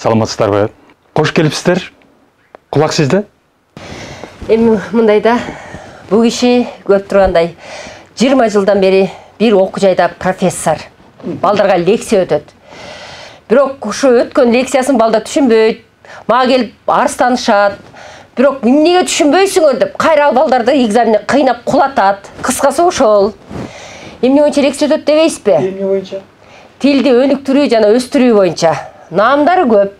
Саламатсыздарбы? Кош келипсиздер. Кулак сизде? Эми мындайда бул киши көп тургандай 20 жылдан бери бир окуу жайда профессор. Балдарга лекция өтөт. Бирок ушу өткөн лекциясын балдар түшүнбөйт. Мага келип арстанышат. Бирок эмнеге түшүнбөйсүңөр деп кайра балдарды экзаменде кыйнап кулатат. Кыскасы ошол. Эмне боюнча лекция өтөт дебейсизби? Эмне боюнча? Тилди өнүктүрүү жана өстүрүү боюнча. Наамдары көп.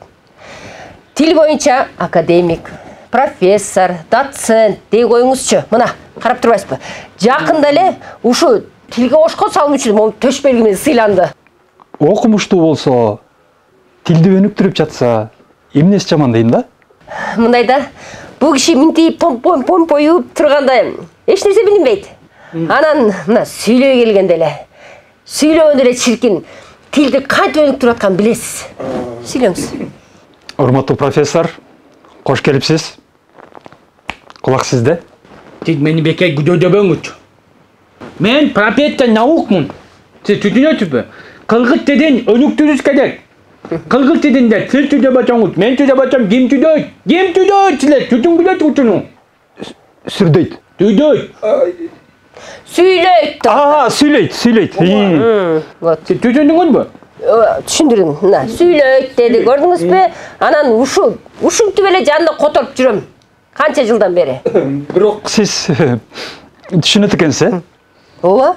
Тил боюнча академик, профессор, доцент дей коюңузчу. Мына, карап турбайсызбы? Жакында эле ушу тилге кошкон салым үчүн төш белги менен сыйланды. Окумуштуу болсо, тилди өнүктүрүп жатса, эмнеси жаман дейм да? Мындайда, бул киши минтип помпоюп турганда эч нерсе билинбейт. Анан мына сүйлөй келгенде эле, сүйлөгөндө эле чиркин тилди кантип өнүктүрүп атканын билесиз. Сүйлөңүз. Урматтуу профессор, кош келипсиз. Кулак сизде. Siz beni bekar güdödöböңүз. Men профессор наукмун. Siz түшүнөсүзбү? Кыргыз тилин өнүктүрүш керек. Кыргыз тилинде сиз түзөп атсаңыз, мен түзөп атсам ким түзөйт? Ким түзөйт силер? Түшүнгүлөт учуну. Сүрдөйт. Түзөйт. Сүйлөйт. Сүйлөйт. Вот. Siz түшүндүңүзбү? Түшүндүрүм. Мына сүйлөйт деди, көрдүңүзбү? Анан ушинтип эле жанында которуп жүрөм. Канча жылдан бери? Бирок сиз түшүнөт экенсиз, Ооба.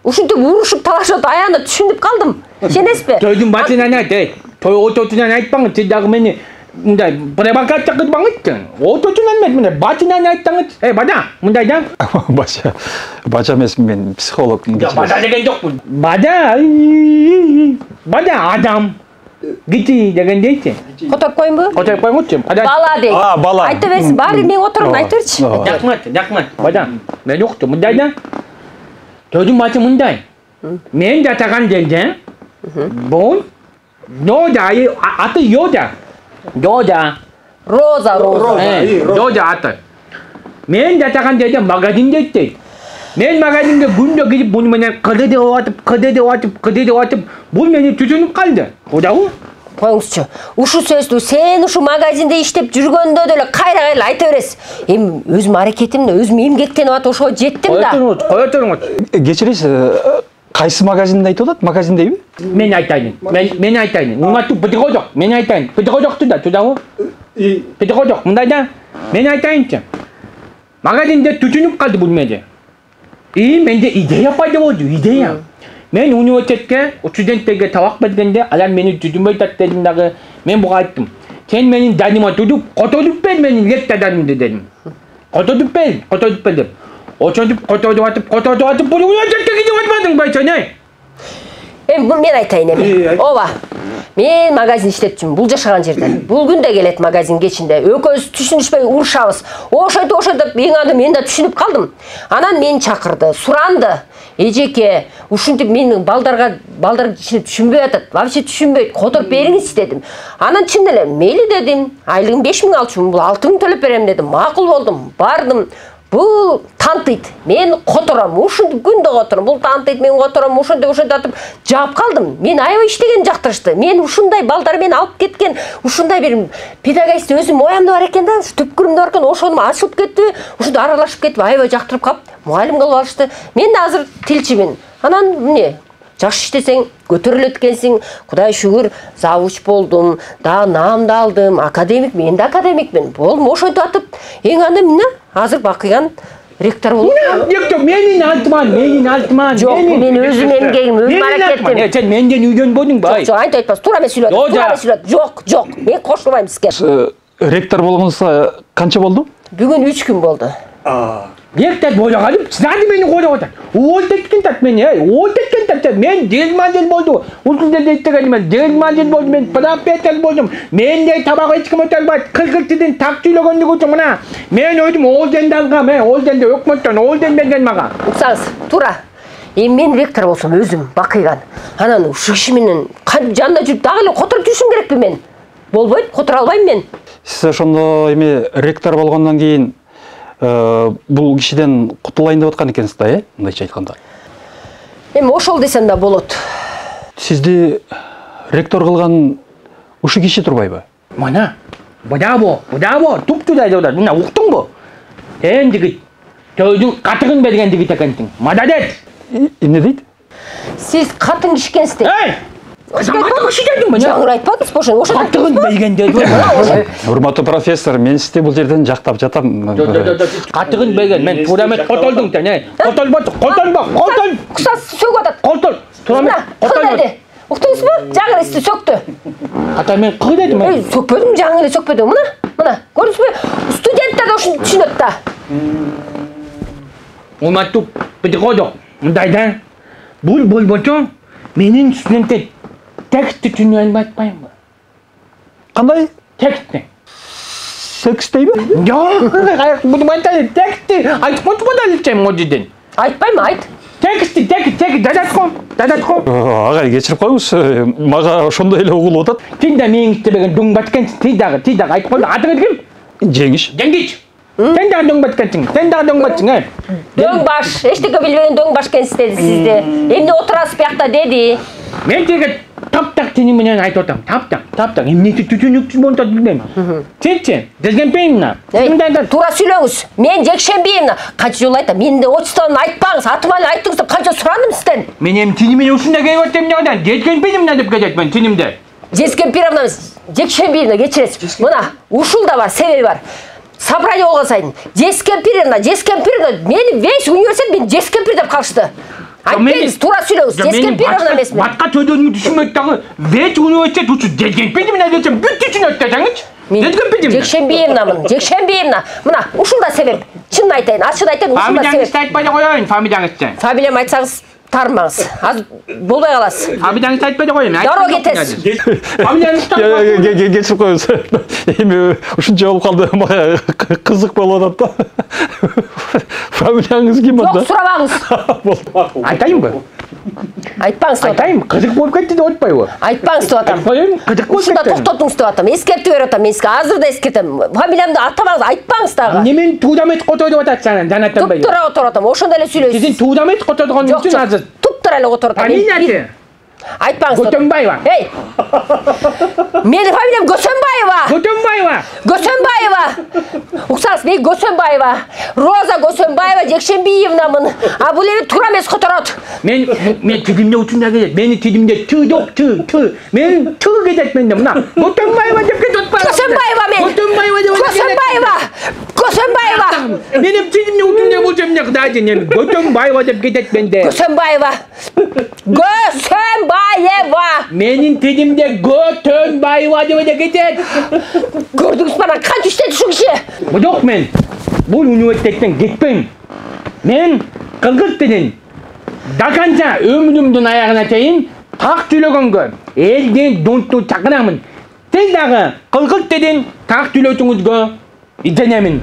Ушинтип урушуп талашып аягында түшүнүп калдым. Ишенесизби? Тойдун башынан айт. Той отосунан айтпаңыз. Siz дагы мени мындай провокация кылбаңызчы. Отосунан эмес, мына башынан айтсаңыз. Бада, мындай да. Бажа эмес, мен психологмун. Бада деген жокпун. Бада адам. Гити дегендейчи. Которуп коюмбу? Которуп коюңузчу. Бала дейт. Бала. Айта берсин, баары мен отуруп айтып берчи. Жакмат. Бада. Мен уктум. Мындай да. Тойдун башы мындай. Мен жатаган жерде бул Йода, аты Йода. Роза. Йода аты. Мен жатаган жерде магазин дейт. Мен магазинге күндө кирип буну менен кыды деп атып, бул мени түшүнүп калды. Кудабы? Коюңузчу. Ушу сөздү сен ушу магазинде иштеп жүргөндө деле кайра айта бересиз. Эми өзүм аракетимде, өзүм эмгектенип атып ошого жеттим да. Кое туруңуз. Кечиресиз, кайсы магазинди айтып атат? Магазин дейби? Мен айтайын. Мен айтайын. Урматтуу педагог. Мен айтайын. Педагогту да тудабы? Педагог. Мындай да. Мен айтайынчы. Магазинде түшүнүп калды бул мени. Менде идея пайда болду, идея. Мен университетке, студенттерге табак бергенде, алар мени түшүнбөй атты дагы. Мен буга айттым. Сен менин жаныма туруп, которуп бер менин лекцияларымды дедим. Которуп бер деп. Которуп атып, бул университетке кирип атпадың сен? Эми мен айтайын эми. Ооба. Мен магазин иштеп жүрмүн, бул жашаган жерде. Бул күндө келет магазин кечинде. Экөөбүз түшүнүшпөй урушабыз. Ошойт мен аны мен да түшүнүп калдым. Анан мени чакырды, суранды. Эжеке, ушинтип менин балдар ишине түшүнбөй атат. Вообще түшүнбөйт, которуп бериңиз дедим. Анан чын эле мейли дедим. Айлыгын 5000 алчумун, бул 6000 төлөп берем дедим. Макул болдум. Бардым. Бул тантыйт. Мен котором, ушинтип күндө котором. Бул тантыйт, мен котором, ушинтип атып жаап калдым. Мен аябай иштеген жактырышты. Мен ушундай балдар мени алып кеткен, ушундай бир педагогист өзүм оямда бар экен да, түпкүрүмдө бар экен, ошону ачылып кетти, ушунда аралашып кетип аябай жактырып калып, мугалим кылып алышты. Мен да азыр тилчимин. Анан эмне? Жакшы иштесең көтөрүлөт экенсиң. Кудай шүгүр, завуч болдум, да наамды алдым, академик, мен да академикмин. Болдум, ошентип атып, эң анда эмне? Азыр бакыйган ректор болдум. Жок, менин алтыман. Жок, мен өзүм эмгегим, өзүм аракетим. Сен менден үйдөнбөдүң бай. Жок, айтпас, туура эмес сүйлөт. Жок, мен кошулбайм сизге. Ректор болгонуңузга канча болду? Бүгүн 3 күн болду. Ректор боло калып, сизди мени коюп атат. Ол теткен тат мени, мен 20 жыл болду. Ушул жерде иштегеним, 20 жыл болду, мен профессор болдум. Мендей табак эч ким өтө албайт. Кыргыз тилин так сүйлөгөндүгү үчүн мына мен өзүм орденди алгам, орденди өкмөттөн орден берген мага. Уксаңыз, туура. Эми мен ректор болсом өзүм бакыйган. Анан ушул киши менен кантип жанында жүрүп дагы эле которуп жүрүшүм керекпи мен? Болбойт, которо албайм мен. Сиз ошондо эми ректор болгондон кийин бул кишиден кутулайын деп аткан экенсиз да, мындайча айтканда. Эми ошол десем да болот. Сизди ректор кылган Ушул киши турбайбы? Mana, bravo, туп-тудай деп атат. Мына уктуңбу? Сен жигит, сөздүн катыгын берген жигит экенсиң. Молодец. Эмне дейт? Сиз катын киши экенсиз. Эй! Катыгын киши дедим мен. Жаңыр айтпадыңыз бошо. Ошо Катыгын берген дедим. Урматтуу профессор, мен сизди бул жерден жактап жатам. Катыгын берген. Мен туура эмес котолдуң сен. Котолбо. Кусас сөгүп атат. Котол. Туура эмес. Котол. Уктуңузбу? Жаңыр сизди сөктү. Ата мен кыл дедим. Сөкпөдүм, жаңыр эле сөкпөдүм. Мына, көрдүңүзбү? Студенттер да ушуну түшүнөт да. Урматтуу педагог, мындайда бул болбосо менин студенттер текстти түшүнө албайбы? Кандай? Текстти. Секс дейби? Жок, буну айтайын, текстти айтып койчу да элчем модиден. Айтпайм, айт. Текстти, дадатко. Агай, кечирип коюңуз. Мага ошондой эле угулуп атат. Сен да менин истебеген дөң баткенсиң, ти дагы айтып койду. Атыңыз ким? Жеңиш. Жеңгич. Сен дагы дөң баткенсиң, Дөң баш, эчтеке билбеген дөң баш экенсиз деди сизди. Эмне отурасыз биякта деди. Мен сизге таптак сенин менен айтып атам. Таптак. Эмнеси түшүнүксүз болуп атат билбейм. Сенчи, Жекшембиевна. Туура сүйлөңүз. Мен Жекшембиевна. Канча жолу айтам, менин отчествомду айтпаңыз, атыма эле айттыңыз деп канча сурадым сизден. Мен эми тиним менен ушундай келип атам эмне одан? Жекшембиевна деп кетет мен тинимде. Жекшембиевна эмес, Жекшембиевна кечиресиз. Мына, ушул да бар, себеби бар. Собрание болгон сайын Жекшембиевна, мени весь университет мен Жекшембиев деп калышты. Айтпеңиз, туура сүйлөңүз. Жекшембиевна эмесмин. Башка сөздөрүңдү түшүнбөйт дагы. Весь университет ушу Жекшембиевна десем бүт түшүнөт да жаңычы. Жекшембиевна. Мына, ушул да себеп. Чынын айтайын, ачык айтайын, ушул да себеп. Фамилияңызды айтпай коеюн, фамилияңызды. Фамилиямды айтсаңыз тармаңыз. Азыр болбой каласыз. Фамилияңызды айтпай коеюн. Дароо кетесиз. Фамилияңызды Кечирип коюңуз. Эми ушунча болуп калды, мага кызык болуп атат да. Фамилияңыз ким анда? Жок, сурабаңыз. айтайынбы? Айтпаңыз деп атам. Айтайын, кызык болуп кетти деп атпайбы? Айтпаңыз деп атам. Айтпайын, кызык болуп Ушунда кетти. токтотуңуз деп атам. Эскертип берип атам. Мен сизге азыр да эскертем. Фамилиямды атабаңыз, айтпаңыз дагы. Немен туура эмес кото деп атат сен, жанаттан бай. Туп-тура отуруп атам. Ошондо эле сүйлөйсүз. Сиздин туура эмес котодгон Жок, үчүн азыр. туп-тура эле отуруп атам. Фамилиясы? Айтпаңыз. Көтөнбаева. Эй! Менин фамилиям Көсөнбаева. Уксаңыз, мен Көсөнбаева. Роза Көсөнбаева Жекшембиевнамын. А бул эми туура эмес которот. Мен тидимде учунда келет. Мени тидимде ты жок, ты. Мен ты кетет менде. Мына Көтөнбаева деп кетет атпайбы? Көсөнбаева мен. Көтөнбаева деп Көсөнбаева. Менин тидимде учунда болсо эмне кылат эми? Көтөнбаева деп кетет менде. Көсөнбаева. Менин тидимде Көтөнбаева деп кетет. Көрдүңүз бана канча иштеди ушул киши? Жок, мен бул университеттен кетпейм. Мен кыргыз тилин даканча өмүрүмдүн аягына чейин так сүйлөгөнгө элдин донту чакырамын. Сен дагы кыргыз тилин так сүйлөшүңүзгө изденемин.